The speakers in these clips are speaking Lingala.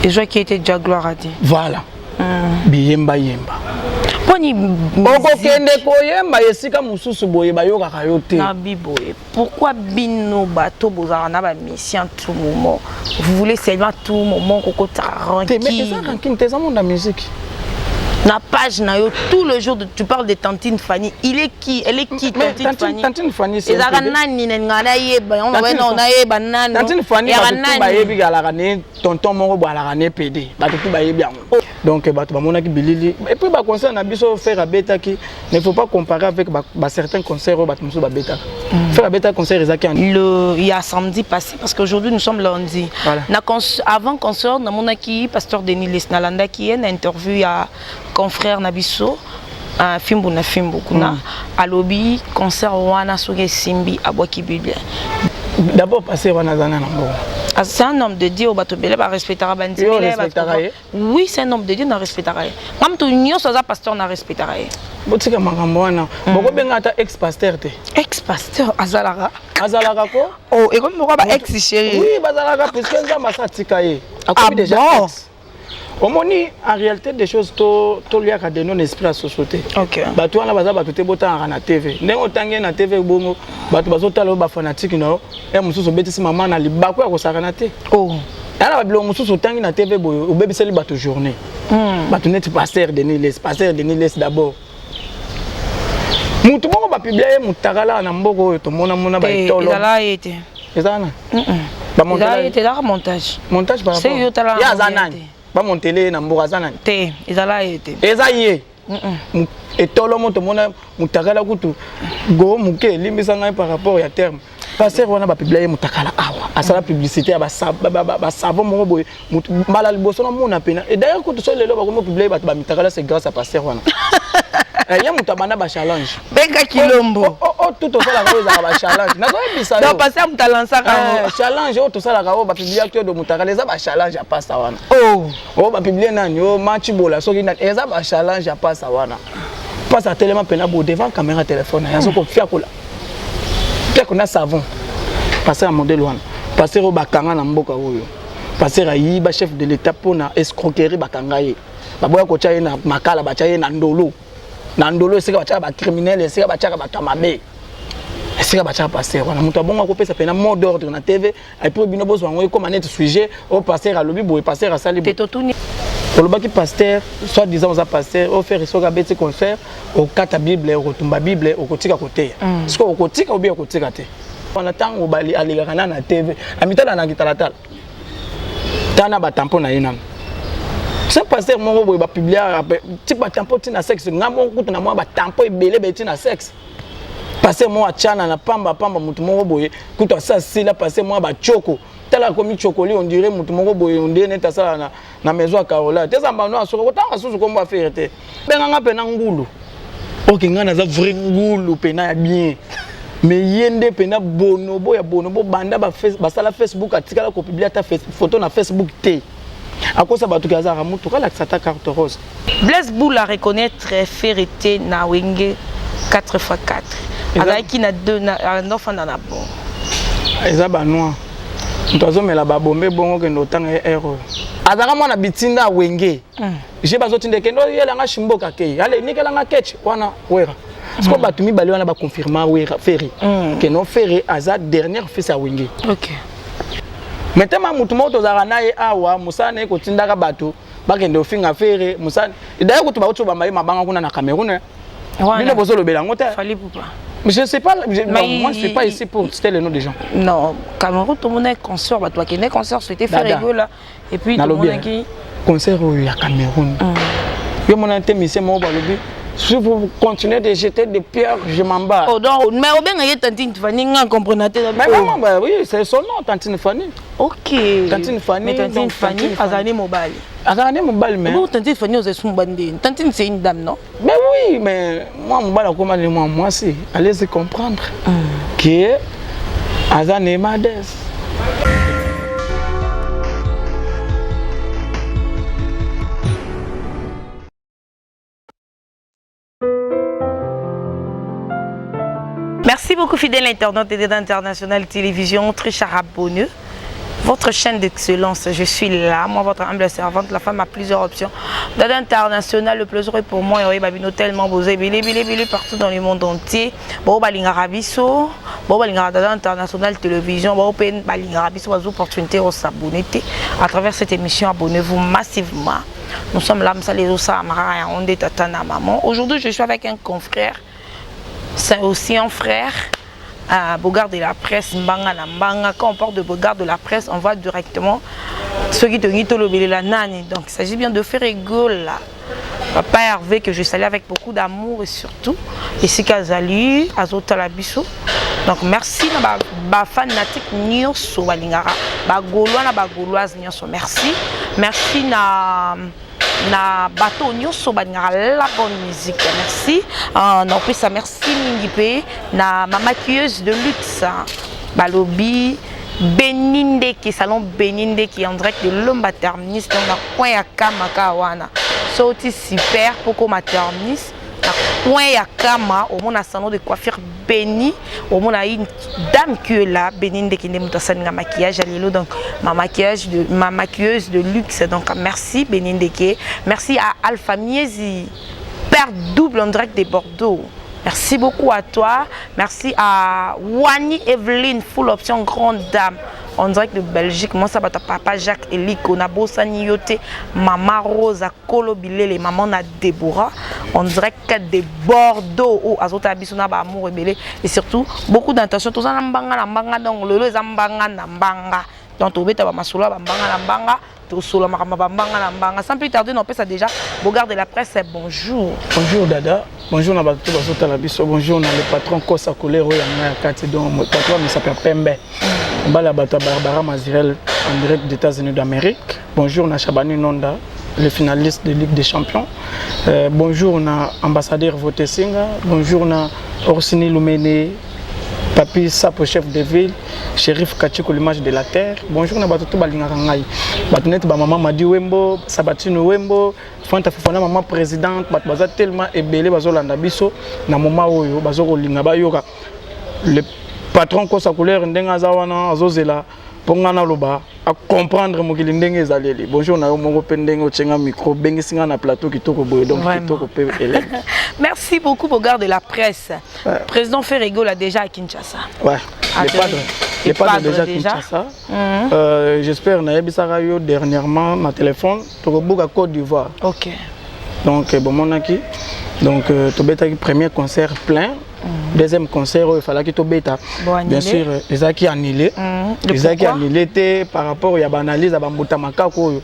Et je qui était déjà gloire à Dieu. Voilà. Biyemba yemba. Pourquoi bino bateau bozarana ba mission tout moment? Vous voulez seulement tout moment koko tranquille. Mais ça ranking tes amours de la musique. La page na yo tout le jour tu parles de Tantine Fanny. Il est qui? Elle est qui Tantine Fanny? Tantine Fanny c'est. Tantine Fanny ba yebi galaka ne tonton moko ba la ne PD. Ba tout ba yebi yango. Donc bato ba monaki bilili et puis ba concert na biso faire abeta qui ne faut pas comparer avec certains concerts au bato muso ba beta. Faire abeta concert ezaki il y a samedi passé parce qu'aujourd'hui nous sommes lundi. Voilà. Avant concert na monaki pasteur Denis Lesnalanda qui a une interview à confrère Nabiso un film kuna à lobby concert wana soge simbi abwaki Bible. D'abord passer wana zana nango. C'est un homme de Dieu au bateau belé, respectera bandi. Oui, c'est un homme de Dieu, n'a respectera. Même tout l'union soit un pasteur n'a respectera. Botika makamboana. Boko benga ta ex-pasteur te. Ex-pasteur Azalara. Azalara ko? Oh, et comme moi ex chéri. Oui, Azalara parce que ça m'a satikaye. A déjà ex. Omoni en réalité des choses to lié à de non esprit à société. OK. Bato wana baza bato te bota na TV. Ndenge otangi na TV bongo bato bazotala ba fanatique no. E mususu betisi mama na libako ya kosakana te. Oh. Ala ba bilo mususu otangi na TV boyo obebiseli bato journée. Bato net pasteur Denis Les d'abord. Mutu moko ba publier mutakala na mboko oyo to mona ba itolo. Ezala été. Ezana. Ba montage. Été là montage. Montage par rapport. C'est yo tala. Ya zanani. Pas mon télé na mboka zanani te ezala été ezaye et tolo moto mona mutakala kutu go muke limbisa ngai par rapport ya terme passer wana ba publier mutakala awa asala publicité ba savon mo boy mbala liboso na mona pena et d'ailleurs kutu so lelo ba ko publier ba mutakala c'est grâce à passer wana ya mutabana ba challenge benga kilombo tout au la cause ba challenge na bisa non passer mutalansa ka challenge to sala ka ba publier acteur de mutakala eza ba challenge ya passa wana ba publier nani match bola so ki eza ba challenge ya passa wana passa tellement pena bo devant caméra téléphone ya so ko fia kola pia ko na savon passer à modèle wana passer au bakanga na mboka oyo passer a yiba chef de l'état pona escroquerie bakanga ye baboya ko chaye na makala ba chaye na ndolo esika bacha ba criminel esika bacha ba tamabe esika bacha passer wana mutu abonga ko pesa pena mot d'ordre na TV et puis bino bozo wango comme net sujet au passer à lobby boy passer à sali tetotuni pour le baki pasteur soit disant aux pasteur au faire soka beti concert au kata bible au tumba bible au kotika côté est-ce que au kotika ou bien au kotika te on attend au bali aligana na TV amitala na kitalata tana ba tampon na yinam. C'est pasteur mon boy va publier type tampon tina sexe ngamo kutu na moi ba tampon ebele beti na sexe passer moi chana na pamba mutu mon boy kutu ça c'est là passer moi ba choko tala komi chokoli on dirait mutu mon boy on dirait neta ça na maison à Carola teza mbano asoko kotanga susu kombo affaire te benga ngape na ngulu OK ngana za vrai ngulu pena ya bien mais yende pena bonobo ya bonobo banda ba sala Facebook atikala ko publier ta photo na Facebook te. À cause de ça, tu as la carte rose. Blaise Boula reconnaître Ferreté na wenge 4x4. Avec qui na deux na enfant dans la bon. Ezaba noir. Ntozo me la babombe bongo ke ndotanga ero. Azaka mwana bitinda wenge. Je bazotinde ke ndo yela nga shimboka ke. Ale nikela nga ketch wana wera. Parce que batumi bali wana ba confirmer wera Ferré. Que non Ferré aza dernière fils à wenge. OK. Maintenant mutu moto zaka naye awa musane ko tindaka bato bakende ofinga Ferré musane d'ailleurs ko tuba ba mayi mabanga kuna na Cameroun bino bozolo belango te fallait pas je sais pas moi je suis pas ici pour citer les noms des gens non Cameroun tout le monde est concert bato qui est concert c'était Ferré là et puis tout le monde qui concert au Cameroun yo mon intémissé mo balobi si vous continuez de jeter des pierres, je m'en bats. Oh non, mais au bien il y a Tantine Fanny, on comprend pas. Mais maman, bah oui, c'est son nom, Tantine Fanny. OK. Tantine Fanny. Mais Tantine Fanny, Azane Mobile. Azane Mobile, mais. Bon, Tantine Fanny, on est son bandé. Tantine c'est une dame, non? Mais oui, mais moi, Mobile, comment moi, c'est allez-y comprendre que Azane Madès. Merci beaucoup fidèle internaute et d'International Télévision, très cher abonné. votre chaîne d'excellence. Je suis là, moi, votre humble servante. La femme a plusieurs options. Dada International, le plaisir est pour moi. Il y a tellement beau partout dans le monde entier. Bon, balinga rabiso, bon, balinga Dada International télévision, bon, balinga rabiso, aux opportunités de s'abonner. À travers cette émission, abonnez-vous massivement. Nous sommes là, on est Tatana Maman. Aujourd'hui, je suis avec un confrère, c'est aussi un frère, Bogard de la presse, Mbanga na Mbanga. Quand on parle de Bogard de la presse, on va directement ceux qui te disent la nani. Donc, il s'agit bien de faire rigole là. Papa Hervé, que je salue avec beaucoup d'amour et surtout, ici Kazali, Azota Labiso. Donc, merci à ma fanatique Nyoso Balingara, ma Gaulois, ma Gauloise Nyoso. Merci. Merci na bateau Nyoso Balingara, la bonne musique. Merci. Non, puis ça, merci Mingipe, na ma maquilleuse de luxe, Balobi. Beninde qui salon Beninde qui est en direct de l'homme materniste donc na coin ya Kamaka wana sauti super pour materniste na coin ya Kama au mon salon de coiffure Béni au mon a une dame qui est là Beninde qui n'aime pas ça maquillage à l'élo donc ma maquilleuse de luxe donc merci Beninde qui merci à Alpha Miezi père double en direct de Bordeaux. Merci beaucoup à toi. Merci à Wani Evelyne, full option grande dame. En direct de Belgique. Moi, ça va papa Jacques Eliko, Nabosa Niyote, Maman Rose, Kolo Bilele, Maman na Déborah. En direct de Bordeaux, où Azota Abisona ba amour rebelle. Et surtout, beaucoup d'intentions. Tout ça, Nambanga, donc le Zambanga, Nambanga. Donc, tu vas Masula, Bambanga, Nambanga. Sans plus tarder, on peut ça déjà. Bogard de la presse, bonjour. Bonjour Dada. Bonjour Nabatou Bazota Labiso. Bonjour le patron Kosa Kolero Yanga Kati. Donc mon patron s'appelle Pembe. Bala Bata Barbara Mazirel en direct des États-Unis d'Amérique. Bonjour na Chabani Nonda, le finaliste de Ligue des Champions. Bonjour na ambassadeur Vote Singa. Bonjour na Orsini Lumene. Papi Sapo, chef de ville, shérif Kachiko, l'image de la terre. Bonjour, na batoto balingarangai. Batonet ba maman Madi Wembo, Sabatino Wembo, Fanta Fofana maman présidente, bat baza tellement ébélé bazolanda biso na moma oyo bazoko linga ba yoka. Le patron Kosa couleur ndenga zawana azozela pongana loba à comprendre mokili ndenge ezaleli. Bonjour na moko pendenge ochenga micro bengi singa na plateau kitoko boyo donc kitoko pe élève. Merci beaucoup Bogard de la presse. Ouais. Président Ferrigo l'a déjà à Kinshasa. Ouais. Les padres déjà à Kinshasa. J'espère na yebisaka yo dernièrement na téléphone tokobuka Côte d'Ivoire. OK. Donc bon monaki. Donc tobetaki premier concert plein. Deuxième concert il fallait que tobeta. Bien sûr les a qui annulé. Les a qui annulé par rapport à l'analyse à bambuta makako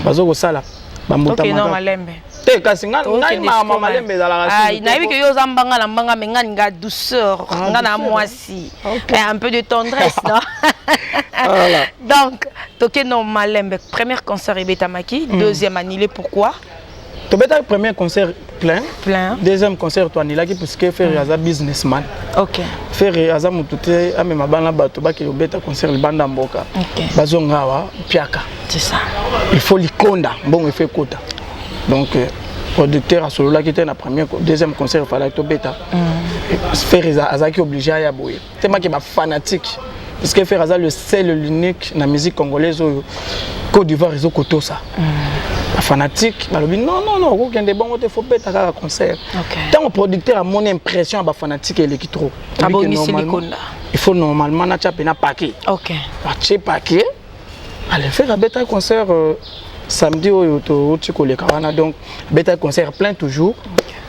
bazoko sala bambuta makako. OK non malembe. Te kasinga ngai mama malembe za la racine. Ah, naïbi que yo zambanga na mbanga menga nga douceur, nga na moisi. Un peu de tendresse, non? Voilà. Donc, toké non malembe, premier concert Ebetamaki, deuxième annulé pourquoi? Tobeta premier concert plein. Deuxième concert to annulé puisque faire aza businessman. OK. Faire aza mutute amema bana bato ba ki obeta concert libanda mboka. OK. Bazonga wa piaka. C'est ça. Il faut likonda, bon il fait kota. Donc producteur à celui-là qui était na premier deuxième concert il fallait to beta. Faire aza qui obligé à y aboyer. Tellement que ba fanatique parce que faire aza le seul l'unique na musique congolaise au Côte d'Ivoire ils ont koto ça. Fanatique, non, aucun des bons, il faut pas être à un concert. Tant que producteur a mon impression à fanatique et l'équitro. Il faut normalement na un paquet. OK. Un paquet. Allez faire un concert samedi au Tikolékawana donc bêta concert plein toujours.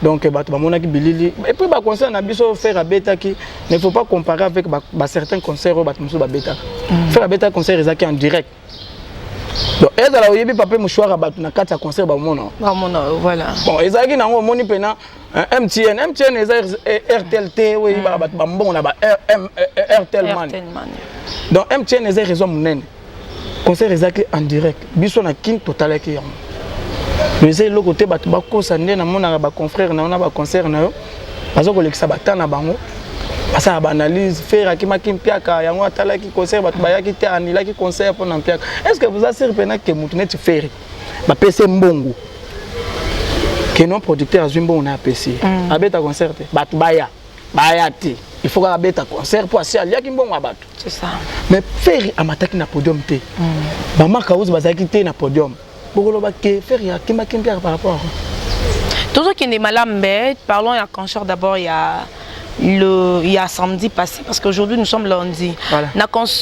Donc mon aki bilili et puis concert na biso faire un bêta qui ne faut pas comparer avec certains concerts au bêta. Faire un bêta concert ils en direct. Donc eza la oyebi papa mouchoir ba na kati ya concert ba mona voilà bon ezaki nango moni pena MTN eza RTLT oui ba mbongo na ba RTL man donc MTN eza raison munene concert ezaki en direct biso na kin total ki yango mais c'est le côté ba ko sande na mona ba confrère na ba concert na yo bazoko lekisa batana bango ça ba analyse faire akima kimpiaka yango atala ki concert bat bayaki te anila ki concert pour nampiaka est-ce que vous assure pena que mutunet faire ba PC mbongo que non producteur azumbo na PC abeta concert bat baya ti il faut que tu concert pour assis à l'ia qui bon abattre. C'est ça. Mais faire amataki na podium té. Maman Kaouz bazaki té na podium. Bokolo ba ke faire ya kimba kimba par rapport. Tout ce qui est malade, parlons à concert d'abord il y a samedi passé parce qu'aujourd'hui nous sommes lundi. Voilà.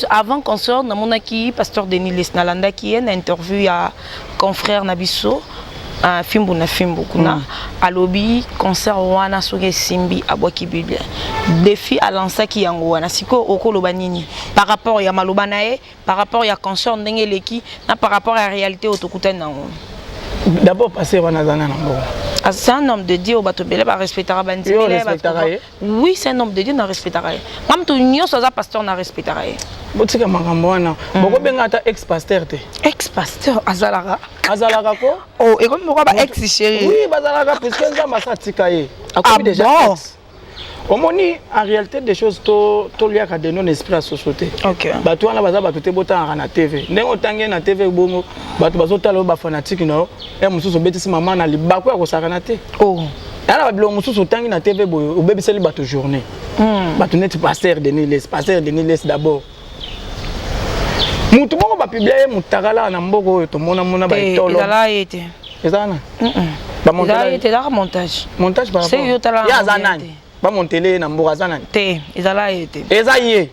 Avant concert, na monaki pasteur Denis Lesnalanda qui est une interview à confrère Nabiso. Un film kuna alobi concert wana soge simbi abwaki bible défi à lancer qui yango wana siko okoloba nini par rapport ya maloba nae par rapport ya concert ndenge leki na par rapport à la réalité autokuta nango. D'abord passer wana zana nango. C'est un homme de Dieu au bateau belé ba respectera bandi. Oui, c'est un homme de Dieu na respectera. Même tout nyo soza pasteur na respectera. Botika makambo wana boko benga ata ex pasteur te. Ex pasteur azalaka ko oh et comme pourquoi ba ex chéri. Oui bazalaka parce que nzamba sa tikaye akomi déjà ex. Omoni en réalité des choses to liaka de non esprit à société. OK. Bato wana baza bato te botanga na TV. Ndengo tangi na TV bongo bato bazotala ba fanatique no e mususu betisi mama na libako ya kosaka na te. Oh. Ala ba bilongo mususu tangi na TV boyo obebiseli bato journée. Bato net pasteur Denis Les d'abord. Mutu bongo ba publier mutakala na mboko to mona ba itolo. Ezala été. Ezana? Ba montage. Ezala été montage. Montage par rapport. C'est yo tala. Ya zanani. Ba montele na mboka zanani. Te, ezala été. Ezaye.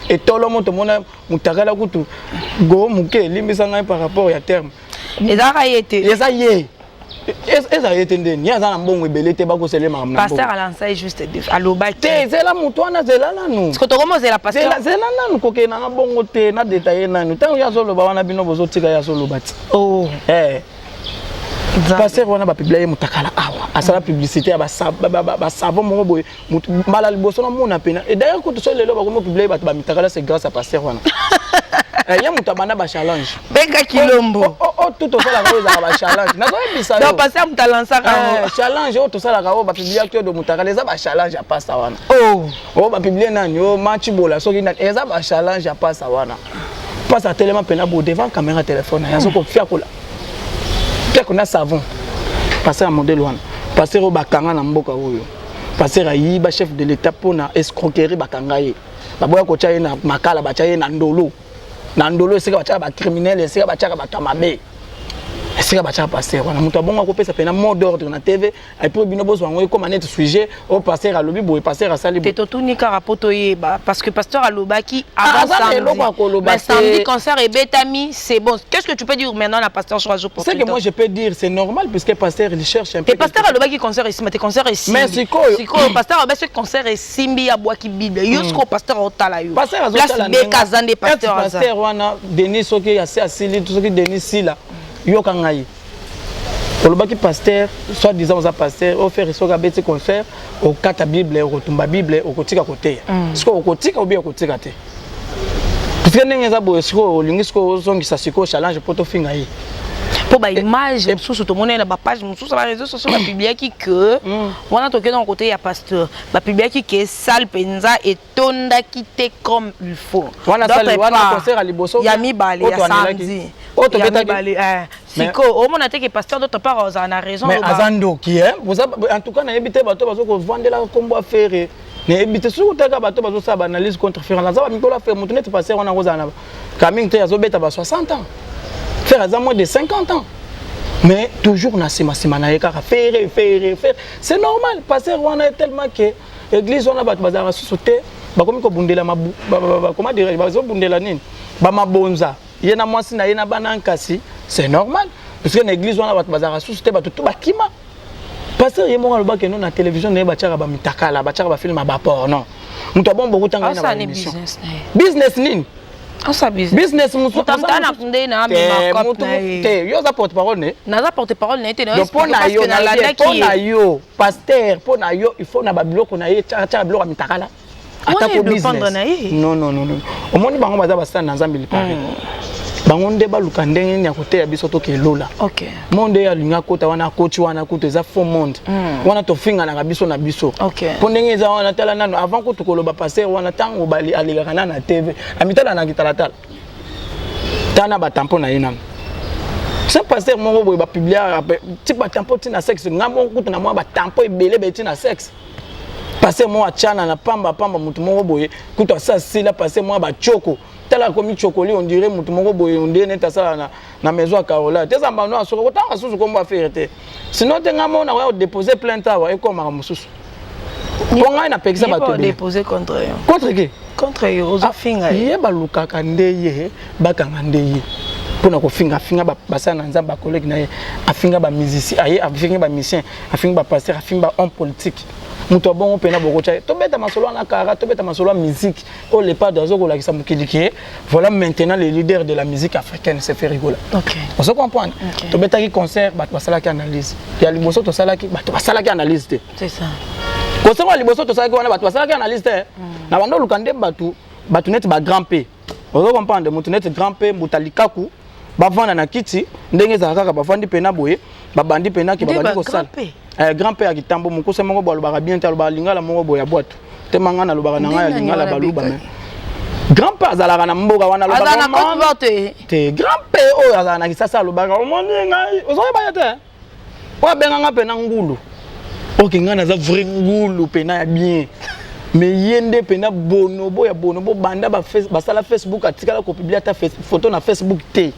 Etolo moto mona mutakala kutu go muke limbisanga par rapport ya terme. Ezala été. Ezaye. Eza été ndeni. Ya zana mbongo ebelete ba ko selema amna. Pasteur a lancé juste alobaki. Te, zela mutu wana zela nanu. Parce que to comment la pasteur. Zela nanu koke na mbongo te na détailler nanu. Tango ya solo ba wana bino bozo tika ya solo bati. Oh. Pasteur wana ba publier mutakala awa asala publicité ya ba savon mo boy mala liboso na mona pena et d'ailleurs quand to lelo ba ko publier ba mitakala c'est grâce à pasteur wana ya mutabana ba challenge benga kilombo tout to sala ko za ba challenge na ko ebisa donc pasteur mutalansa ka challenge to sala ka ba publier acteur de mutakala za ba challenge ya pasteur wana ba publier nani match bola so kina eza ba challenge ya pasteur wana pasteur tellement pena bo devant caméra téléphone ya so ko fia ko la qu'on a savon passer à modèle one passer au bakanga na mboka oyo passer à yiba chef de l'état pour na escroquerie bakanga ye baboya ko tchaye na makala ba tchaye na ndolo sika ba tchaye ba criminel sika ba tchaye ba tamabe sika ba tchaye passer wana muto bonga ko pesa pena mot d'ordre na TV et puis bino bozo ngo comme net sujet au passer à lobi boy passer à sali te to ni karapoto yeba parce que pasteur alobaki avant samedi concert et betami c'est bon. Qu'est-ce que tu peux dire maintenant la pasteur choisit pour c'est que moi je peux dire c'est normal puisque pasteur il cherche un peu. Et pasteur alobaki concert ici mais concert ici. Mais siko pasteur alobaki concert et simbi ya boaki bible. Yosko pasteur otala yo. Pasteur azotala na kazande pasteur pasteur wana Denis soki ya asili tout soki Denis sila yoka ngai. Olobaki pasteur soit disant aux pasteur au faire soka beti concert au kata bible au tumba bible au kotika côté. Parce que au kotika ou bien au kotika te. Parce que n'engeza bo siko lingisiko zongisa siko challenge poto finga yi. Pour ba image mususu to mona na ba page mususu ba réseaux sociaux ba publier qui que wana toke dans côté ya pasteur ba publier qui que sale penza et tonda quitté comme il faut. Wana sale wana concert à liboso ya mibale ya samedi. Auto beta siko au mona te que pasteur d'autre part on a raison. Mais azando qui est en tout cas na ebité bato bazo ko vendre la combo affaire. Ne ebité sou taka bato bazo sa analyse contre faire la za ba mikola faire mutu net passer wana kozana coming te yazo beta ba 60 ans. Faire à moins de 50 ans. Mais toujours na sima na yeka faire. C'est normal passer wana tellement que église wana bat bazara sauter ba komi ko bundela mabu comment dire ba zo bundela nini ba mabonza yena mwasi na yena bana nkasi c'est normal parce que l'église wana bat bazara sauter ba tout ba kima passer yemo lo ba que nous na télévision ne ba tchaka ba mitakala ba tchaka ba film ba porno muto bon beaucoup tanga na émission business nini ça business musu tamtana kunde na mi makop na te yo za porte parole ne na za porte parole ne te donc pour na yo na yo pasteur pour na yo il faut na babiloko na ye tcha biloko mitakala ata ko business non omoni bango baza ba stand na nzambe lipare bango nde baluka ndenge nya koteya biso to kelola OK monde ya linga kota wana coach wana kuto za faux monde wana to finga na biso na biso OK po ndenge za wana tala nano avant ko to koloba passer wana tango bali aligaka na TV amitala na gitalatala tana ba tampon na yena c'est passer mon boy ba publier ti ba tampon ti na sexe ngamo kuto na moi ba tampon ebele beti na sexe passer moi chana na pamba mutu moko boye kuta ça c'est là passer moi ba choko tala komi chokoli on dirait mutu moko boye on dirait neta ça na maison à Carola te zamba no asoko tanga susu komba faire te sinon te ngamo na wa déposer plainte wa e koma mususu bonga na pekisa ba to déposer contre eux contre qui contre eux aux finga ye ba lukaka ndeye bakanga ndeye pona ko finga basana nzamba ba collègue na ye afinga ba musicien aye afinga ba musicien afinga ba pasteur afinga ba homme politique muto bon pena boko cha to beta masolo na kara to beta masolo musique au le pas dans ko la kisa mukidiki voilà maintenant les leaders de la musique africaine c'est fait rigoler OK on se comprend to beta ki concert ba to sala ki analyse ya liboso to sala ki ba to sala ki analyse te c'est ça concert wa liboso to sala ki wana ba to sala ki analyse te na bando lukande batu net ba grand P on se comprend muto net grand P mutalikaku bavanda na kiti ndenge za kaka bavandi pena boye babandi pena ki babandi ko sala grand père kitambo mukuse moko bo lobaka bien te lobaka lingala moko boye ya boîte te manga na lobaka na nga ya lingala baluba mais grand père azalaka na mboka wana lobaka te grand père oyo azala na kisasa lobaka omoni ngai ozoyeba te oyo benga nga pena ngulu oke nga naza vrai ngulu pena ya bien mais yende pena bonobo ya bonobo banda basala Facebook atikala ko publier ta photo na Facebook te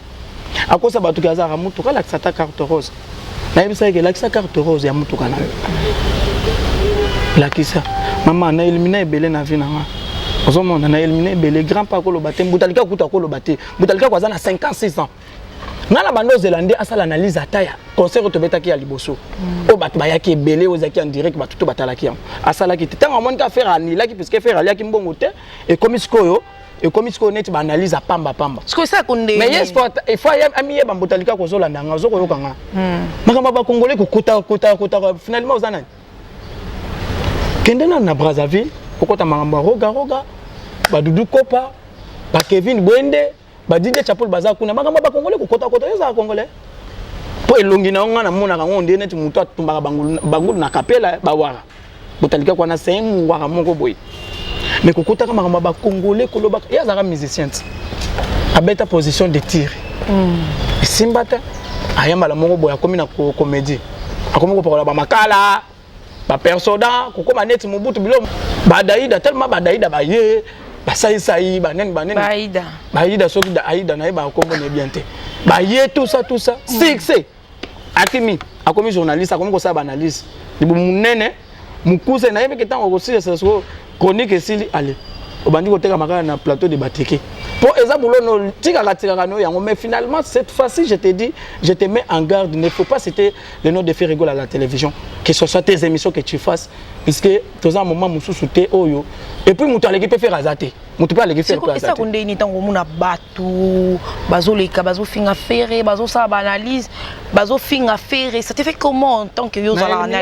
akosa batu kazaka mutu kala kisata carte rose na yebisa ke la kisa carte rose ya mutu kana la kisa mama na éliminer belé na vie na nga ozomona na éliminer belé grand pas ko lo baté butalika kuta ko lo baté butalika kwa na 56 ans ngana bando zélande asala analyse ataya concert to betaki ya liboso o batu bayaki belé ozaki en direct batu to batalaki asala ki tanga moni ka faire anila ki puisque faire ali ki mbongo te et comme skoyo et comme ce qu'on est ba analyse à pamba ce que ça konde mais yes il faut ami ba mbotalika ko zo landa nga zo ko yokanga makamba ba congolais ko kota finalement ozana kende na Brazzaville kokota makamba roga ba Dudu Kopa ba Kevin Bwende ba DJ Chapol baza kuna makamba ba congolais ko kota yo za congolais po elongi na nga na mona ka ngonde neti muto atumbaka bangulu na kapela ba wara botalika kwa na semu wara moko boy mais kokota kama ba congolais koloba ya zara musicien abeta position de tir simbata ayamba la moko boya komi na comédie akomi ko pakola ba makala ba persoda kokoma neti mubutu bilo ba daida tellement ba daida ba ye ba sai banen baida soki da aida na ba kombo ne bien te ba ye tout ça succès akimi akomi journaliste akomi ko sa ba analyse libu munene mukuse na yebe ketango ko sile so chronique esili allez obandi ko teka makala na plateau de bateke pour exemple no tika no yango mais finalement cette fois-ci je te dis je te mets en garde ne faut pas citer le nom de faire rigoler à la télévision que ce soit tes émissions que tu fasses parce que dans un moment mususu te oyo et puis mutu aleki peut faire azate mutu pas aleki faire azate ça konde ni tango muna batu bazoleka bazofinga faire bazosala ba analyse bazofinga faire ça te fait comment en tant que yo zala na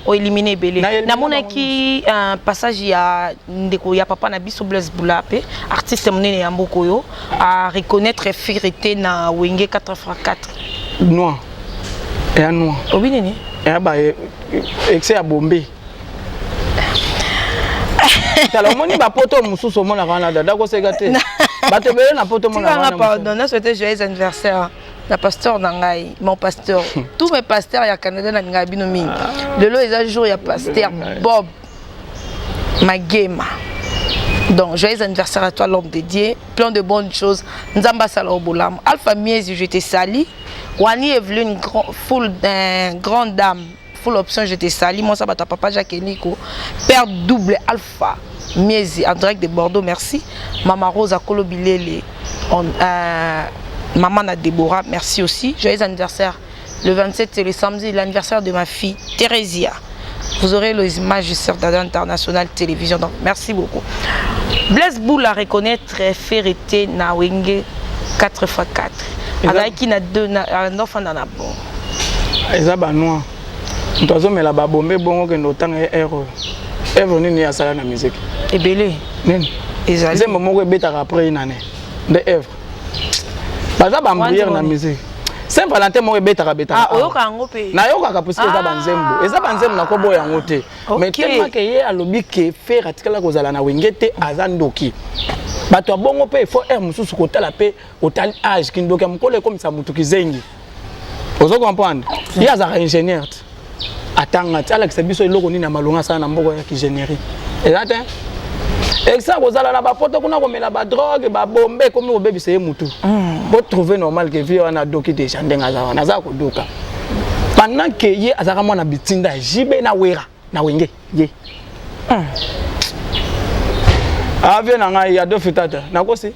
o éliminer belé na monaki un passage ya ndeko ya papa na biso Blaise Boulape artiste monene ya mboko yo à reconnaître fierté na wenge 4x4 noir et un noir obineni et ba excès à bomber tala moni ba poto mususu mona kana dada ko segate ba te belé na poto mona kana pardon na souhaiter joyeux anniversaire la pasteur Nangai, mon pasteur, tous mes pasteurs, il y a Canada, il y a Binomi. Le lot, il y a jour, il y a pasteur Bob Magema. Donc, joyeux anniversaire à toi, l'homme dédié. Plein de bonnes choses. Nzamba Saloboulam. Alpha Miezi, je t'ai sali. Wani Evelyn, grande dame. Full option, je t'ai sali. Moi, ça va ta papa Jacques Nico. Père double Alpha Miezi, en direct de Bordeaux, merci. Maman Rose à Kolobilele. Maman na Déborah, merci aussi. Joyeux anniversaire. Le 27, c'est le samedi, l'anniversaire de ma fille, Thérésia. Vous aurez les images du Sœur d'Ada International Télévision. Donc, merci beaucoup. Blaise Boula reconnaître Ferreté na Wenge 4x4. Alors, qui n'a deux enfants dans la bombe. Eza banois. Ntozo mela ba bombe bongo ke ndotanga ero. Ero nini ya sala na musique. Ebele. Nini? Ezali. Zembo moko beta après une année. De œuvre. Baza ba mbouir na musique. Saint Valentin moko beta beta. Ah, oyoka ngo pe. Na yoka ka puisque eza banzembo. Eza banzembo na ko boya ngote. Mais tellement que ye alobi ke faire atikala ko zala na wengete azandoki. Bato bongo pe il faut mususu ko tala pe otal âge kindoka mukole comme ça mutu kizengi. Vous comprenez? Il y a un ingénieur. atanga ti alakisa biso eloko nini na malonga sana na mboko ya kigénérie ezate exa kozala na bapoto kuna komela badrogue babombe komi kobebisa ye mutu po trouver normal ke vie wana doki déjà ndenga za wana aza koduka pendant que ye azaka mwana bitinda jibe na wera na wenge ye avie na ngai ya dofitata nakosi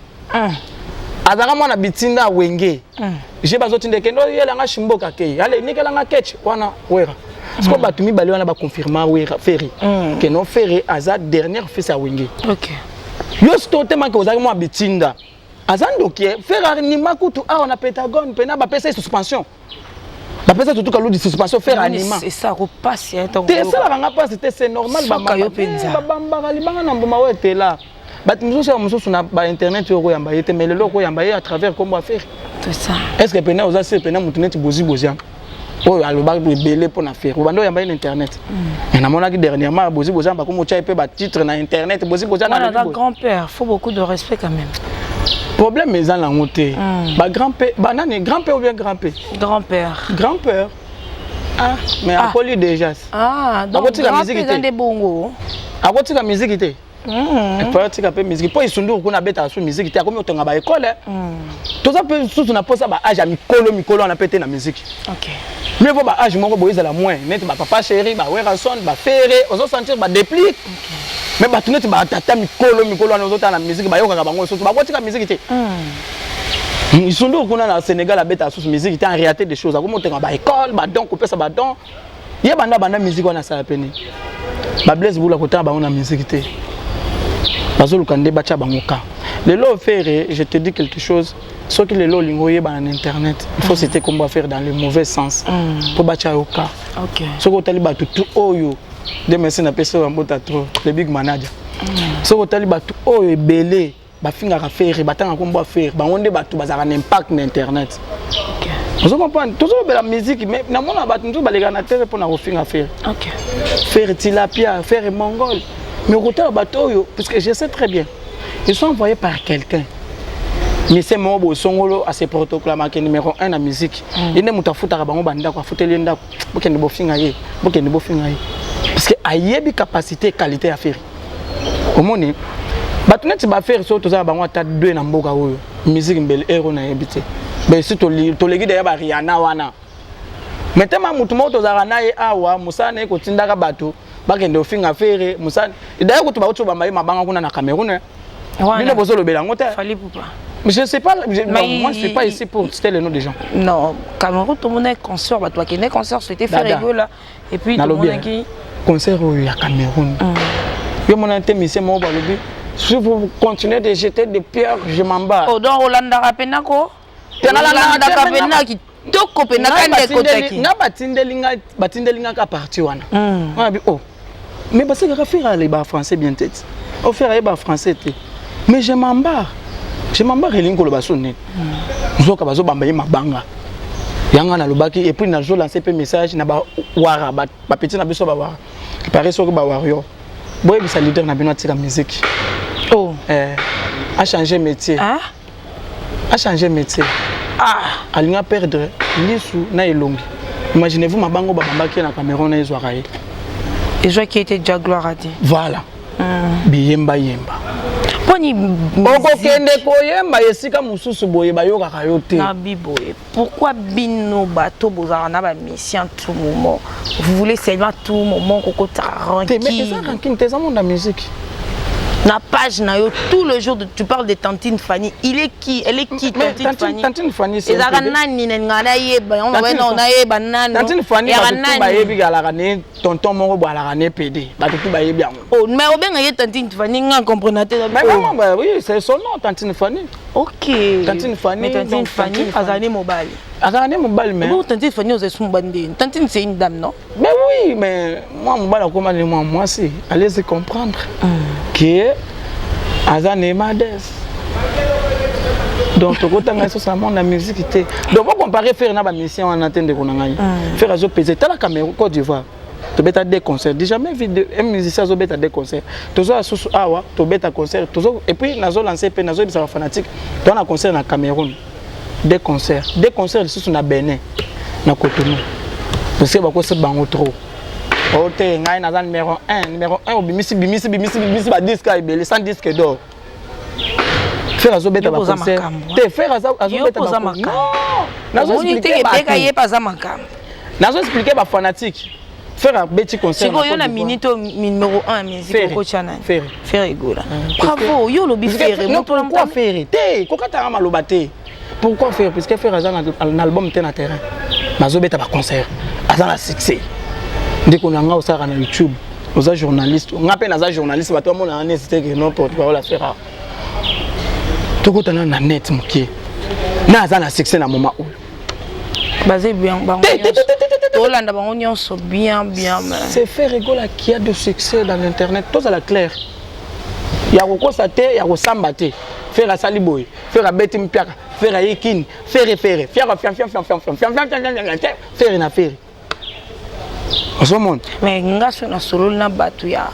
azaka mwana bitinda wenge je bazotinda kendo yela nga shimboka ke ale nikela nga ketch wana wera parce que batumi bali wana ba confirmer wera ferry que non ferry aza dernière fils à wenge OK yo stote manke ozaki mwana bitinda azando ke ferry ni makutu a on a Pentagone pena ba pesa suspension ba pesa tout ka lodi suspension ferry anima c'est ça repasse ton te ça la nga passe c'est normal ba bamba libanga na mboma wete là bat mususu na ba internet yo koyamba yete mais lelo koyamba ye à travers comment faire tout ça est-ce que pena oza se pena mutunet bozi oh aloba belé pour na faire bando yamba internet et na mona ki dernièrement bozi ba ko mo tcha pe ba titre na internet bozi na grand-père faut beaucoup de respect quand même problème mais en la montée ba grand-père banane grand-père ou bien grand-père grand-père ah mais à quoi lui déjà donc la musique dans des bongos à quoi la musique était peut-être que musique pour isundu ko na beta sur musique te akomi otonga ba école tout ça peut surtout na posa ba âge mikolo on a pété na musique OK mais faut ba âge moko boyeza la moins net ba papa chéri ba werason ba ferré on se sentir ba déplique mais ba tunet ba tata mikolo on ozota na musique ba yoka bango surtout ba kotika musique te isundu ko na Sénégal a beta sur musique te en réalité des choses akomi otonga ba école ba don couper ça ba don ye banda musique on a ça peine ba blaise bula kota ba on a musique te bazolu kande bacha bangoka lelo faire je te dis quelque chose ce que lelo lingoye ba na internet il faut c'était comment faire dans le mauvais sens pour bacha yoka OK ce que tali batu tout oyo de merci na peso wa mbota trop le big manager ce que tali batu oyo ebele ba finga ka faire batanga kombo faire ba onde batu bazaka na impact na internet OK vous comprenez toujours la musique mais na mona batu nzo balega na terre pour na finga faire OK faire tilapia faire mongol. Mais au bateau, parce que je sais très bien, ils sont envoyés par quelqu'un. Mais c'est mon beau songolo à ses proclamations numéro 1 la musique. Il n'est pas foutu à bango banda quoi, foutu l'enda, pour qu'il ne bosse fingaye, pour qu'il ne bosse fingaye. Parce que aïe bi capacité qualité à faire. Au moins, bateau net va faire surtout ça bango ta deux na mboka oyo. Musique mbele héros na habité. Mais si to legi derrière ba Rihanna wana. Maintenant mutu moto za ranaye awa musane ko tindaka bateau. Bakende ofinga faire musani d'ailleurs ko tuba otuba mayi mabanga kuna na Cameroun bino bozolo belango te fallait pas je sais pas moi je suis pas ici pour citer les noms des gens non Cameroun tout le monde est concert bah toi qui est concert c'était faire rigolo là et puis tout le monde qui concert au Cameroun yo mon intimité mo ba lobi si vous continuez de jeter des pierres je m'en bats oh donc Rolanda Rapenako Rolanda Rapenaki toko pena kande kotaki na batindelinga ka parti wana on bi oh mais parce que faire les bas français bien tête au faire les bas français te mais je m'en bats elingo lo basone nzoka bazo bamba ye mabanga yanga na lobaki et puis na zo lancer pe message na ba wara ba petit na biso ba wara il paraît que ba wario boy bisa leader na bino tika musique oh a changé métier alinga perdre lisu na elongi imaginez-vous mabango babamba ki na Cameroun na ezwaka ye et joie qui était déjà gloire à Dieu voilà biyemba poni boko kende koyemba esika mususu boye bayoka kayote na biboye pourquoi bino bato bozara na ba mission tout moment vous voulez seulement tout moment koko tranquille mais ça tranquille t'es dans la musique na page na yo tout le jour tu parles de Tantine Fanny elle est qui Tantine Fanny c'est ça nani ngana yeba on va non na yeba nani Tantine Fanny ba yebi galaka ne tonton moko ba la ne PD ba tout ba yebi yango oh mais obenga ye Tantine Fanny nga comprenateur mais maman bah oui c'est son nom Tantine Fanny OK Tantine Fanny azane mobile mais bon Tantine Fanny aux sombandé Tantine c'est une dame non mais oui mais moi mobile comment moi c'est allez se comprendre que azane modeste donc tokotanga ça monde la musique était donc on comparer faire na ba mission en antenne de konanga faire azo peser ta la Cameroun Côte d'Ivoire to beta des concerts déjà même vu un musicien zo beta des concerts tozo asusu awa to beta concert tozo et puis nazo lancer pe nazo bisa fanatique to na concert na Cameroun des concerts sous na Bénin na Cotonou parce que ba ko se bango trop Oh, t'es un numéro 1, au bimisi, ba disque à ibele, 100 disques d'or. Faire à Zobeta ba concert. T'es faire à Zobeta ba concert. Non, nazo expliquer ba fanatique. Faire un petit concert. C'est quoi, minute numéro 1 musique au channel. Faire Egola. Bravo, yo lobi faire. Pourquoi faire? T'es, pourquoi t'as malobate? Pourquoi faire? Parce que faire un album t'es na terrain. Mazobeta ba concert. Azan la succès. Dès qu'on a un sur YouTube, aux journalistes, on appelle les journalistes, tout le monde a hésité que non pour la faire. Tout le monde a net mouké. Na azan la succès na moment où. Basé bien, bien. C'est faire rigoler qui a de succès dans l'internet. Tout ça la clair. Il y a constaté, il y a ressemblé. Faire à Saliboy, faire à Betim Piaka, faire à Yekin, faire une affaire. Mais ngaso na solo na batu ya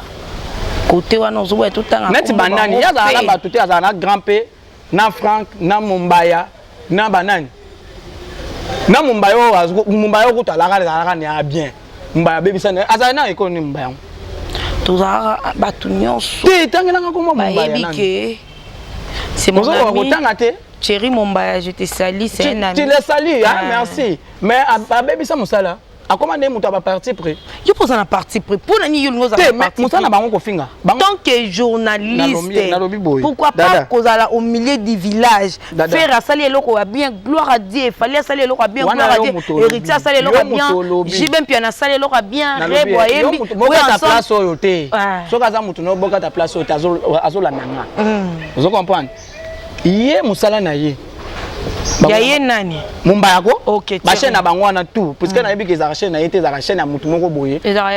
côté wana ozoba tout temps net banani ya za na batu te za na grand p na Frank na Mumbaya na banani na Mumbaya ko ta la ni a bien Mumbaya baby sana aza na ekoni Mumbaya to za batu nyonso te tangela ngako Mumbaya na c'est mon ami Chéri Mumbaya, je te salue, c'est un ami. Tu le salues, hein, merci. Mais à baby ça musala. A comment on va partir près? Je pense à partie près. Pour la nuit, nous allons partir. Tant que journaliste, pourquoi pas qu'on a au milieu du village, faire à salir l'eau bien, gloire à Dieu, fallait salir l'eau bien, gloire à Dieu, héritier à salir l'eau bien, j'ai bien puis on a salir l'eau bien, reboyer, oui place au hôtel. So kaza mutu no boka ta place au hôtel azola nanga. Vous comprenez? Yé musala na yé. Yaye nani? Mumbaya ko? OK. Ba chaîne na bango na tout parce que na yebi ke za chaîne na yete za chaîne ya mutu moko boye. Eza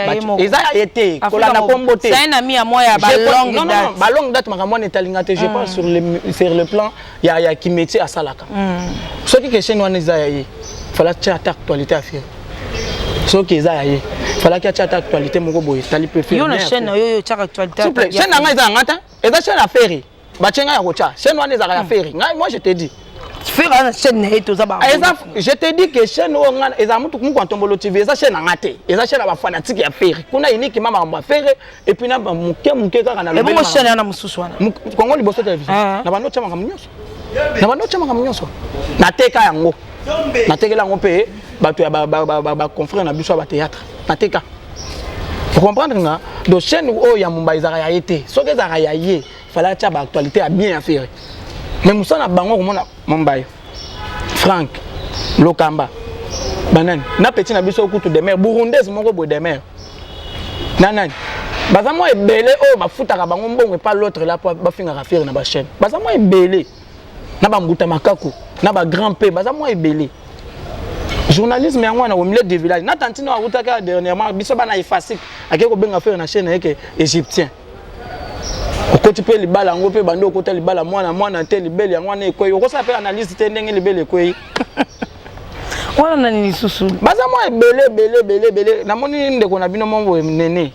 yete kola na kombo te. C'est un ami à moi ya ba longue date. Non, ba longue date makambo na talinga te. Je pense sur le plan ya qui métier à salaka. Ce qui que chaîne wana eza yaye. Fallait que ta actualité à faire. Ce qui eza yaye. Fallait que ta actualité moko boye. Tali peut faire. Yo na chaîne yo ta actualité. S'il vous plaît, chaîne na eza ngata. Eza chaîne à faire. Ba chenga ya kocha. Chaîne wana eza ya faire. Moi je te dis. Je te dis que chez nous, TV, ça chaîne en athée, et ça chaîne à fanatique à faire. Qu'on a unique maman à faire, et puis n'a pas mon cœur, mon cœur, on a le même chaîne à Moussouana. Congo, les boss de télévision. N'a pas notre chambre à Mignos. N'a pas notre chambre à Mignos. N'a teka yango. N'a teka yango payé, bah tu as confrère na biso à théâtre. N'a teka. Vous comprenez nga? Donc chaîne où il y a mon baïzara a été. Ce que ça a yé, fallait que la actualité a bien à faire. Mais nous sommes à Bango, Mumbai, Frank, Lokamba, Banan, na petit na biso kutu de mer, Burundaise moko bo de mer. Nanan. Bazamo est belé, oh, ba futa ka bango mbongo et pas l'autre là pour ba finga faire na ba chaîne. Bazamo est belé. Na ba nguta makako, na ba grand P, bazamo est belé. Journalisme yango na au milieu du village. Na tantino a utaka dernièrement, biso bana effacer, akeko benga faire na chaîne avec égyptien. Okoti pe libala ngo pe bando okota libala mwana te libele yango na ekoyi okosa pe analyse te ndenge libele ekoyi wana nani lisusu baza mo belé na moni ndeko na bino mombo nene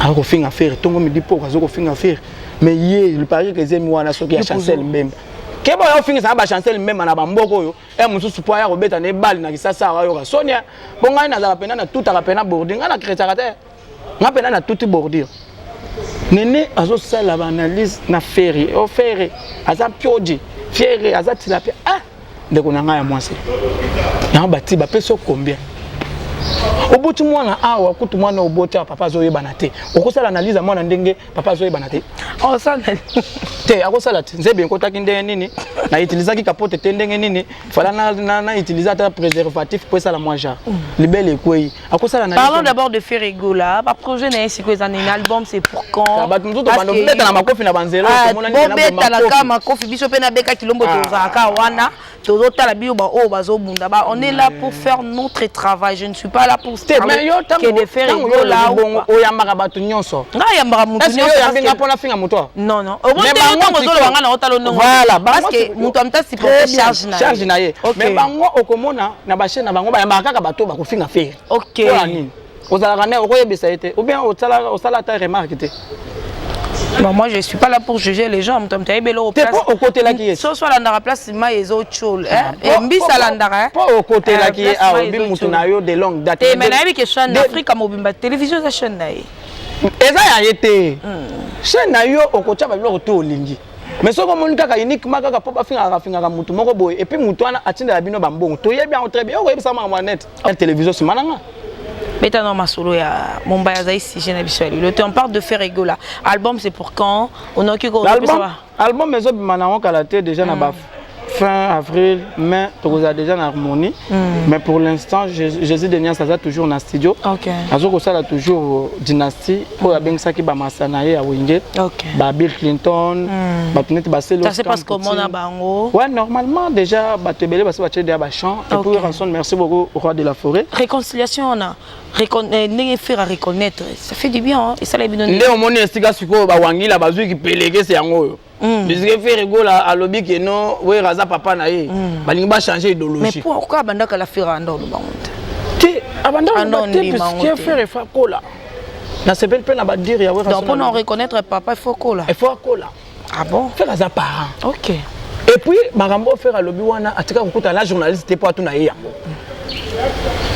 ako finga faire tongo mi dipo kazo ko finga faire mais yé le pari que zemi wana soki ya Chancel Mbemba kebo yo finga sa ba Chancel Mbemba na bamboko yo e mususu po ya ko beta ne bali na kisasa wa yo Sonia bonga ina za pena na tuta ka pena boarding ana kreta te nga pena na tuti boarding Nene azo sala analyse na ferry o ferry aza pioji fiere aza tilapia ndeko na nga ya mwasi na bati ba peso combien obuti mwana awa kutu mwana oboti papa zo yeba na te okosala analyse mwana ndenge papa zo yeba na te osala te akosala te nzebe nkotaki ndenge nini na utiliser ki capote te ndenge nini fala na utiliser ta préservatif pour ça la moja libele kwei akosala analyse. Parlons d'abord de Ferregola ba projet na siko ezana un album c'est pour quand ba mzuto bando beta na makofi na banzelo komona ni na beta la kama makofi biso pe na beka kilombo tozaka wana tozotala bio ba o bazobunda ba on est là pour faire notre travail je ne suis pas là pour que de faire Ferregola o yambaka batu nyonso nga yambaka mutu nyonso est-ce que yambinga pona finga muto non non au moins tango zolo wanga na otalo ndongo voilà parce que mutu amta si pour charge na ye mais bango okomona na ba chaîne na bango ba yambaka kaka bato ba ko finga faire OK ozalaka ne okoyebisa ete ou bien osala ta remarque te Bon, moi, je ne suis pas là pour juger les gens. Tu es au côté là qui est. Soit la place, mais ils ont chol. Et mbisa landara. Pas au côté là qui est. Ah, bi mutunayo de longue date. Et maintenant, il y a une chaîne d'Afrique comme Obimba télévision, la chaîne là. Et ça y a été. Chaîne nayo au côté ba bilo to lingi. Mais ce qu'on kaka uniquement kaka papa finga mutu moko boy et puis mutu ana atinda la bino bambongo. To yebia très bien. O yebisa ma net. La télévision c'est mananga. Mais t'as ma solo ya Mumbai ici j'ai n'habitué. Le temps parle de faire rigoler. Album c'est pour quand? On a qui album mais on a déjà na baf. Fin avril, mai, tu as déjà en harmonie. Mais pour l'instant, Jésus Denian, ça toujours dans le studio. Ok. Ça a toujours dynastie. Pour la Bensa qui Masanaye à Wingate. Ok. Bill Clinton. Ça se passe comment à Bango? Ouais, normalement, déjà, tu as des chants. Et pour rançon, merci beaucoup au roi de la forêt. Réconciliation, on a. Faire à reconnaître. Ça fait du bien. Et ça, les bidons. Les hommes, la bazou qui pélégué, c'est en haut. Mais ce qui fait rigoler à l'objet que non, oui, Raza papa naïe, va changer d'idéologie. Mais pourquoi Bandaka la faire en dehors de Bango? Qui abandonne le faire cola. Na c'est belle peine à dire il y a donc pour nous reconnaître papa il faut cola. Il faut cola. Ah bon? Faire Raza parents. OK. Et puis marambo faire à lobby wana atika kukuta la journaliste pas tout na yango.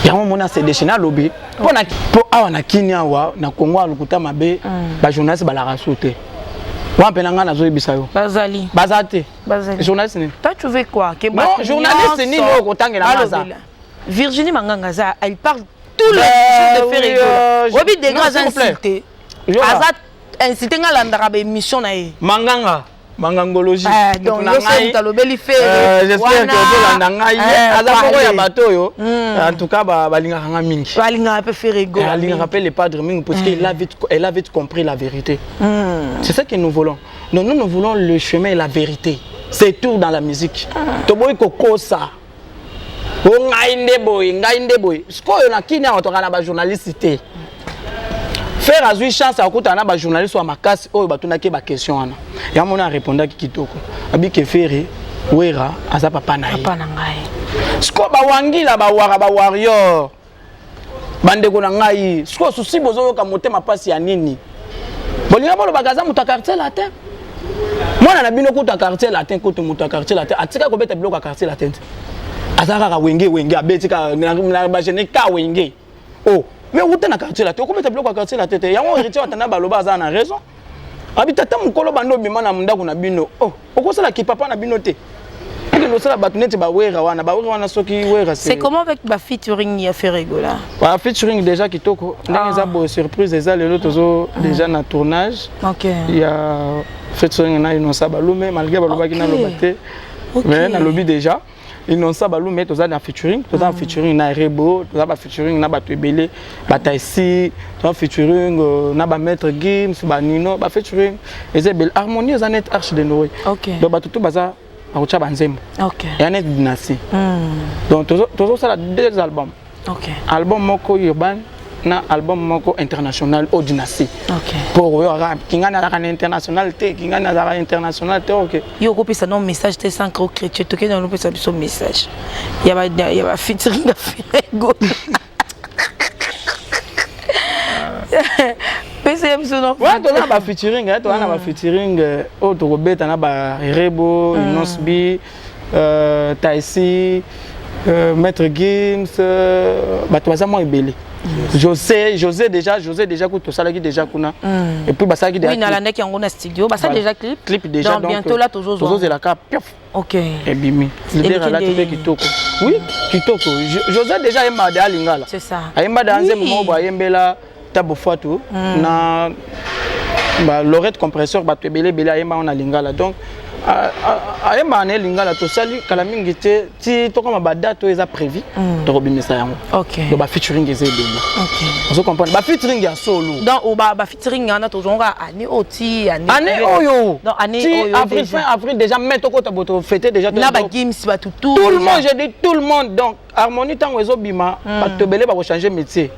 Yango mona c'est déchaîné à lobby. Pour awana Kenya wa na Congo alukuta mabe ba journaliste ba la rasouté. Wampenanga na zoyebisa yo. Bazali. Bazate. Bazali. Journaliste ni. Toi tu veux quoi? Que non, journaliste ni no kotangela maza. Virginie Mangangaza, elle parle tout le temps de faire rigoler. Obi des gars insultés. Azat incité ngalandara ba émission na ye. Manganga. Mangangologie. Donc yo c'est talobeli fait. J'espère que vous landanga ye. Azapoko ya bato yo. En tout cas balinga nga mingi. Balinga peut faire rigoler. Elle rappelle les padres mingi parce qu'elle a vite compris la vérité. C'est ça que nous voulons. Donc nous voulons le chemin et la vérité. C'est tout dans la musique. Toboy koko ça. Ngainde boy. Ce qu'on a qui n'est en ba journaliste. Faire azui chance à côté na ba journaliste ou ma casse o batuna ke ba question ana. Ya mona répondre ki kitoko. Abi ke faire wera aza papa na ye. Papa na ngai. Ce qu'on ba wangila ba wara ba warrior. Bande ko na ngai. Ce qu'on souci bozo yo ka motema pasi ya nini. Bolinga bolo bagaza muta quartier latin. Moi na bino ko ta quartier latin ko to muta quartier latin. Atika ko beta bloka quartier latin. Azaka ka wenge abetika na ba jene ka wenge. Oh, mais où t'es na quartier latin? Comment t'as bloqué quartier latin? Y'a un héritier watana baloba za na raison. Habita ta mukolo bando bima na munda kuna bino. Oh, oko sala ki papa na bino te. Que sala batunete ba wera wana soki wera c'est comment avec ba featuring ya fait rigoler? Ba featuring déjà kitoko. Ndenge za bo surprise eza lelo tozo déjà na tournage. OK. Il y a featuring na inosa balume malgré baloba ki na lobate. Mais na lobby déjà. Ils n'ont pas balou mais toza na featuring, toza featuring na Rebo, toza ba featuring na bato ebele, bataisi, toza featuring na ba maître Gims, ba Nino, ba featuring ezebel harmonie za net arche de Noé. OK. Donc bato tout baza akocha banzembo. OK. Ya net dynastie. Donc tozo ça deux albums. OK. Album moko urbain na album moko international au dynastie. OK. Pour kingana la international te, kingana la international te OK. Yo copie ça non message te sans croc chrétien to que dans le ça son message. Il y a featuring à faire go. PCM son. Ouais, tu as ba featuring, tu as ba featuring au to robeta na ba Rebo, Inosbi, Taisi, Maître Gims, ba to za mo ebele. José déjà que tout ça là qui déjà kuna et puis bah ça qui oui na qui en studio bah ça déjà clip déjà donc bientôt là toujours c'est la cap OK et bimi leader là tu fais kitoko oui kitoko José déjà yemba de alingala c'est ça yemba danser mo ba yembela tabo foto na ba l'oreille compresseur ba tebele bela yemba on alingala donc ayemba ane lingala to sali kala mingi te ti to comme ba date eza prévu to robimisa yango OK donc ba featuring eza ebele OK on comprendre ba featuring ya solo donc ba featuring na to zonga ani oti ani oyo donc ani oyo avril fin avril déjà mettre ko ta boto fêter déjà na ba Gims ba tout le monde je dis tout le monde donc harmonie tango ezobima ba tobele ba changer métier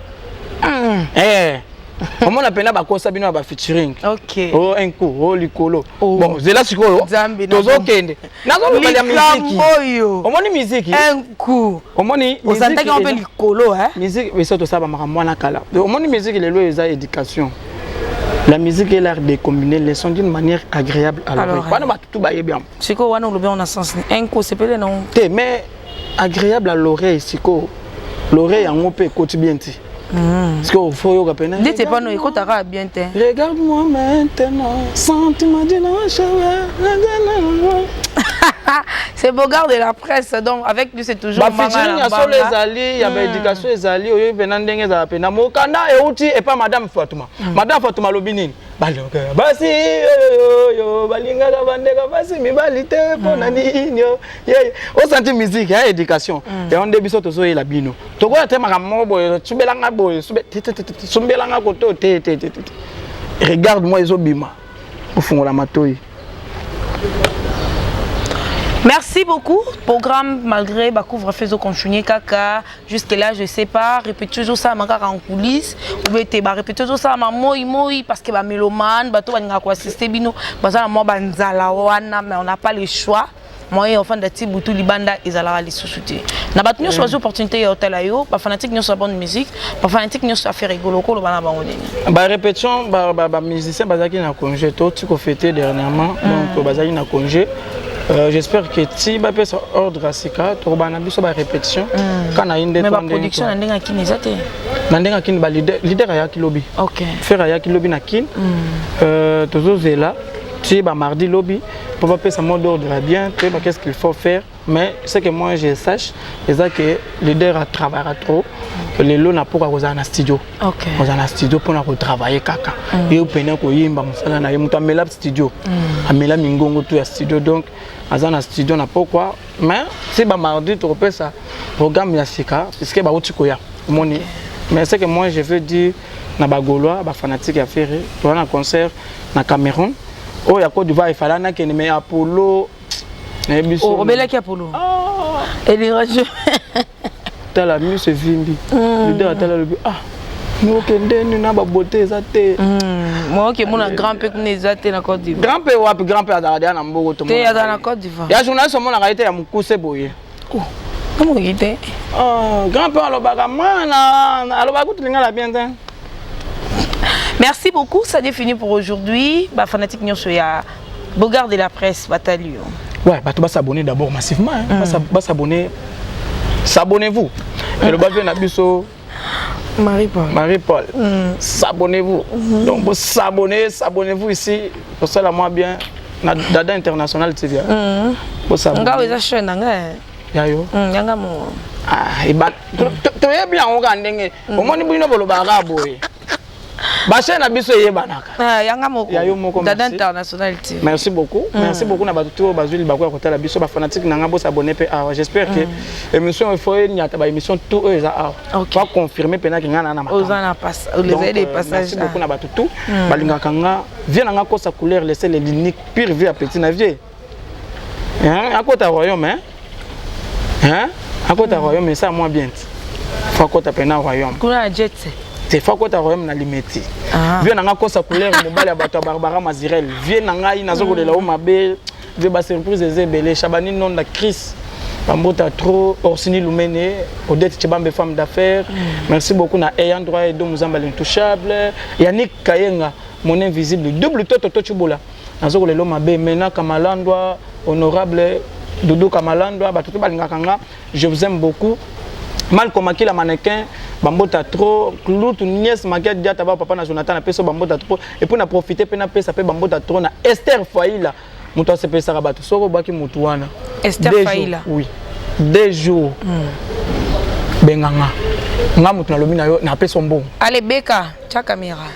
comment on appelle ba kosa bino ba featuring OK oh un coup oh likolo bon zela sikolo tozo kende nazo lo bali musique oyo omoni musique un coup omoni osanta ki on peut likolo musique mais ça to saba makambo na kala omoni musique lelo eza éducation La musique est l'art de combiner les sons d'une manière agréable à l'oreille. C'est quoi on a sens un coup c'est pas non. Mais agréable à l'oreille, c'est quoi? L'oreille en peut écouter bien. Parce qu'il faut y avoir. Dis pas non écoute bien. Regarde-moi maintenant, sentiment de la chaleur. C'est Bogart de la presse, donc avec lui c'est toujours maman. Il y a sur les alliés, il y a l'éducation des alliés, il y a Benandenge Zapena, Mokanda et Outi et pas Madame Fatouma. Madame Fatouma Lobinin. Basi yo balinga bandeka basi mibalite ponani yo. Au senti musique, il y a éducation. Et on débute surtout sur la bino. To go te makamo boy, subelanga boy, subelanga koto te. Regarde-moi les obima. Au fond la matoi. Merci beaucoup. Programme malgré couvre fait au continuer kaka jusque là je sais pas répéter toujours ça makaka en coulisses ou bien répéter toujours ça moi parce que mélomane bato baninga ko assister bino bazala mo banzala wana mais on n'a pas le choix. Moi enfant de Tibutu libanda ezala les sous-soutés. Na bato nous choisi opportunité ya hôtel ayo ba fanatique nous sur bonne musique, ba fanatique nous sur faire rigolo ko bana bango nini. Ba répétition ba musicien bazaki na congé to tiko fêté dernièrement donc bazaki na congé. J'espère que si tu as ordre à Sika, tu vas faire répétition. Quand on mais la production, on a qui leader à Yakilobi. Ok. Faire à Yakilobi na kin. Tu es là. Tu es mardi lobby. Pour pas faire ça mode d'ordre bien. Tu sais qu'est-ce qu'il faut faire. Mais ce que moi je sache, c'est que le leader a travaillé trop. Les lots n'a pas qu'à un studio. Ok. Dans un studio pour travailler kaka. Et au pénal qu'on y est, on a un studio. On a mingongo tout studio donc. Dans un studio n'a pas quoi. Mais si mardi tu repères ça programme Yasika parce que tu koya. Mais ce que moi je veux dire, na bagolois, ba fanatique à faire. Tu as un concert na Cameroun. Oh ya Côte d'Ivoire il fallait na que mais Apollo. Oh Obela qui Apollo. Et les radios. T'as la mieux c'est Vimbi. Leader a le nous nous na ba beauté ça té. Moi OK mon grand-père connaît ça té na Côte d'Ivoire. Grand-père a na mbogo to. Té dans la Côte d'Ivoire. Ya journaliste mon arrêté ya mukuse boye. Oh. Comment il était? Grand-père alobaka mana alobaka tulinga la bien. Merci beaucoup, ça définit pour aujourd'hui. Ba fanatique nyonso ya Bogart de la presse bataillon. Ouais, bah tu vas s'abonner d'abord massivement hein. S'abonner. S'abonnez-vous. Et le baveux Nabiso Marie-Paul. S'abonnez-vous. Donc vous s'abonnez-vous ici. Pour ça la moi bien Dada International TV. Pour ça. Nga weza chaîne nga. Yayo. Yanga mo. Ah, iba. Tu es bien on gandenge. Au moins ni bino bolo baga boy. Baché na biso yebanaka. Yanga moko. Dada International TV. Merci beaucoup. Merci beaucoup na batuto bazuli bakwa kota la biso ba fanatique nanga bo s'abonner pe. J'espère que émission il faut nyata ba émission tout eux za pas confirmer pena ki ngana na matanga. Ozana passe. Les aider passages. Merci beaucoup na batuto. Balinga kanga vient nanga ko sa couleur laisser les lignes pire vie à petit na vie. Hein à côté royaume hein à côté royaume mais ça moi bien. Faut côté pena royaume. Kuna jet. C'est faut que tu royaume na limiti. Viens nanga ko sa couleur mobile ya bato Barbara Mazirel. Viens nanga ina zo kolela o mabe. Viens ba surprise ezebele Chabani non na Chris. Bambota trop Orsini Lumene, Odette Chebambe femme d'affaires. Merci beaucoup na Ayant droit et do Muzamba l'intouchable. Yannick Kayenga, mon invisible double toto chubola. Nazo kolela o mabe Mena Kamalandwa, honorable Doudou Kamalandwa, bato balinga kanga. Je vous aime beaucoup. Mal comme la mannequin, bambota trop, cloutou nièce maquette dia taba papa na Jonathan na peso bambota trop et pour na profiter pe na pesa pe bambota trop na Esther Faïla. Muto se pesa rabato soko baki mutu wana. Esther Faïla. Oui. 2 jours. Benganga. Nga mutu na lobi na yo na peso mbongo. Allez Beka, cha caméra.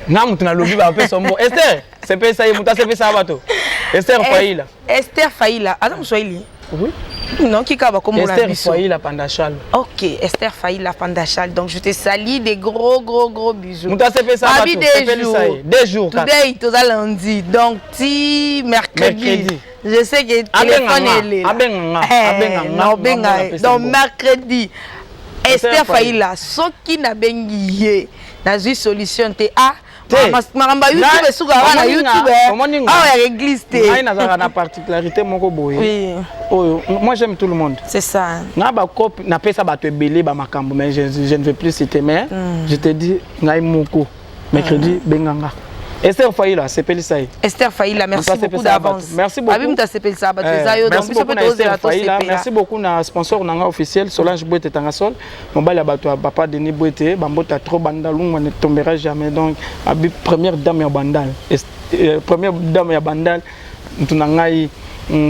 Nga mutu na lobi ba peso mbongo. Esther, se pesa ye muta se pesa rabato. Esther Faïla. Esther Faïla. Adam Swahili. Oui. Non, qui va comme Esther Faïla Pandachal. Ok, Esther Faïla Pandachal. Donc je te salue des gros bisous. Nous t'as fait ça. 2 jours. Today, tout à lundi. Donc, si mercredi. Je sais que le téléphone est là. Donc mercredi, Esther Faïla, ce qui n'a pas eu une solution, Maramba YouTube suka wana YouTube. Ah ouais, église té. Na particularité moko boye. Oui. Moi j'aime tout le monde. C'est ça. Na ba cop na pesa bato ebele ba makambo mais je ne veux plus citer mais je te dis ngai moko mercredi benganga. Esther Faïla, c'est Pélissaï. Esther Faïla, merci beaucoup d'avance. Merci beaucoup. Merci beaucoup Esther Faïla. Merci beaucoup na sponsor nanga officiel Solange Bouete Tangasol. Mobile abato papa Denis Bouete, bambota trop bandalou ne tombera jamais donc abi première dame ya bandal. Première dame ya bandal tunangai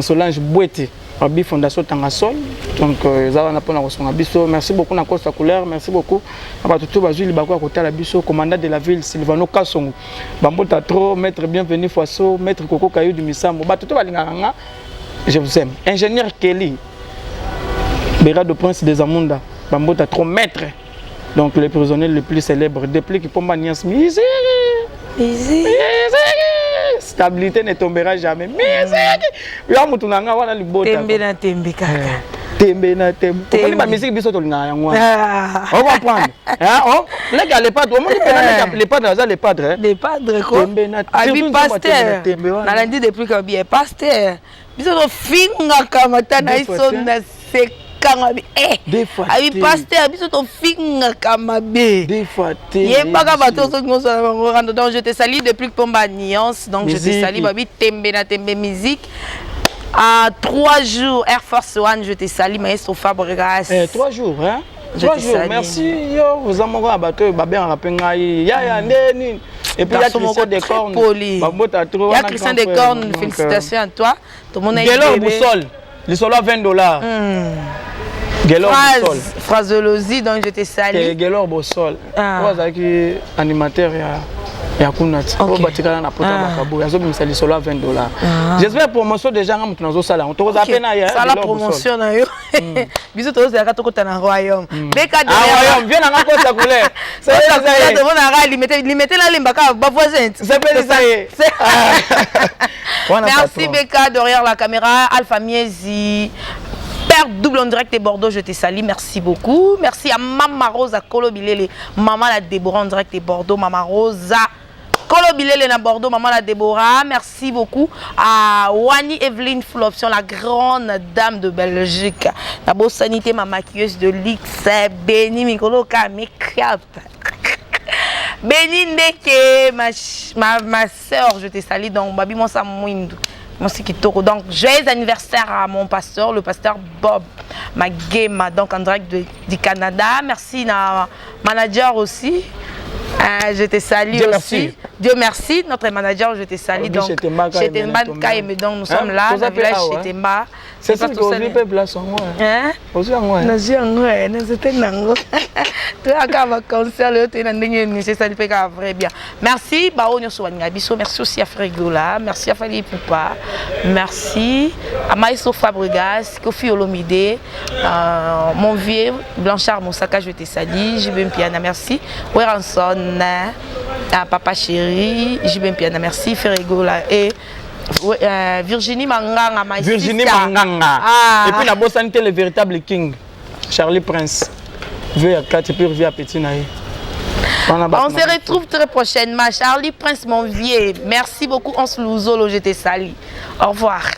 Solange Bouete. Abi Fondation Tangasol, donc ça on a pas na biso. Merci beaucoup na Costa Couleur, merci beaucoup. Abato tout bazui libako à côté la biso, commandant de la ville Silvano Kasongo. Bambota trop, maître bienvenu Foisso, maître Coco Caillou du Missambo. Bato tout balinganga. Je vous aime. Ingénieur Kelly, Béra de Prince des Amunda, Bambota trop maître. Donc le prisonnier le plus célèbre depuis qu'il pomba Nias Misé. Stabilité ne tombera jamais. Yo mutunanga wana libota. Tembe na tembe kaka. Tembe na tembe. On ba musique biso to linga yango. On va prendre. Hein? On les gars les padres, on dit les padres, ça les padres. Les padres quoi? Tembe na tembe. Pasteur. Na lundi depuis que bien pasteur. Biso to finga kamata na iso na sek. Des fois, abi pasteur biso to finga kamabe. Des fois, yebaka bato so donc je te salue depuis Pomba Nuance, donc je te salue babi tembe na tembe musique. À 3 jours Air Force One, je te salue maestro Fabregas. 3 jours hein? 3 jours. Merci yo, vous amoureux bato babé rapenga ya ndeni. Et puis il y a Christian Descornes. Il y a Christian Descornes, félicitations à toi. Tout le monde a Gelor Boussole. Le solo à $20. Phraseologie, donc je te salue. Gelor Boussole. Moi, j'ai animateur ya kunati. On va tirer na pota bakabu. Yazo misali solo à $20. J'espère promotion déjà ngam tunazo sala. On te vous appelle na ya. Ça la promotion na yo. Biso to za ka to kota na royaume. Beka de royaume, viens na Costa Couleur. C'est ça de mon ara limiter la limbaka ba voisin. C'est pas ça. Merci Beka derrière la caméra Alpha Miezi. Père double en direct et Bordeaux, je te salue, merci beaucoup. Merci à Mama Rosa Kolobilele, Maman la Déborah en direct et Bordeaux, Mama Rosa Kolobilele na Bordeaux, Maman la Déborah. Merci beaucoup à Wani Evelyne Full Option, la grande dame de Belgique. La beau sanité, ma maquilleuse de l'X, Béni Mikolo Kamekap. Béni Ndeke, ma soeur, je te salue, donc Babi Monsa Mouindou. Donc, joyeux anniversaire à mon pasteur, le pasteur Bob Magema, donc en direct du Canada. Merci à manager aussi. Je te salue Dieu aussi. Merci. Dieu merci, notre manager, je te salue. Donc, chez Temba, nous sommes là, dans le village chez Temba. C'est ça que vous avez fait place en moi. Hein? Vous avez en moi. Nous sommes en moi, c'était nango. Tu as qu'à va concert, tu es en c'est ça, fait vrai bien. Merci, Bao Nyosouania Bisso, merci aussi à Frégola, merci à Fali Poupa, merci à Maïso Fabregas, Kofi Olomide, mon vieux Blanchard Moussaka, je te salue, Jibem Piana, merci. Weranson, à Papa Chéri, Jibem Piana, merci, Frégola et Virginie Manganga, Virginie Manganga. Et puis la bosse le véritable king, Charlie Prince. Vieux à 4 et puis vieux à petit naï. On se retrouve très prochainement. Charlie Prince, mon vieux. Merci beaucoup. On se louzolo, je te salue. Au revoir.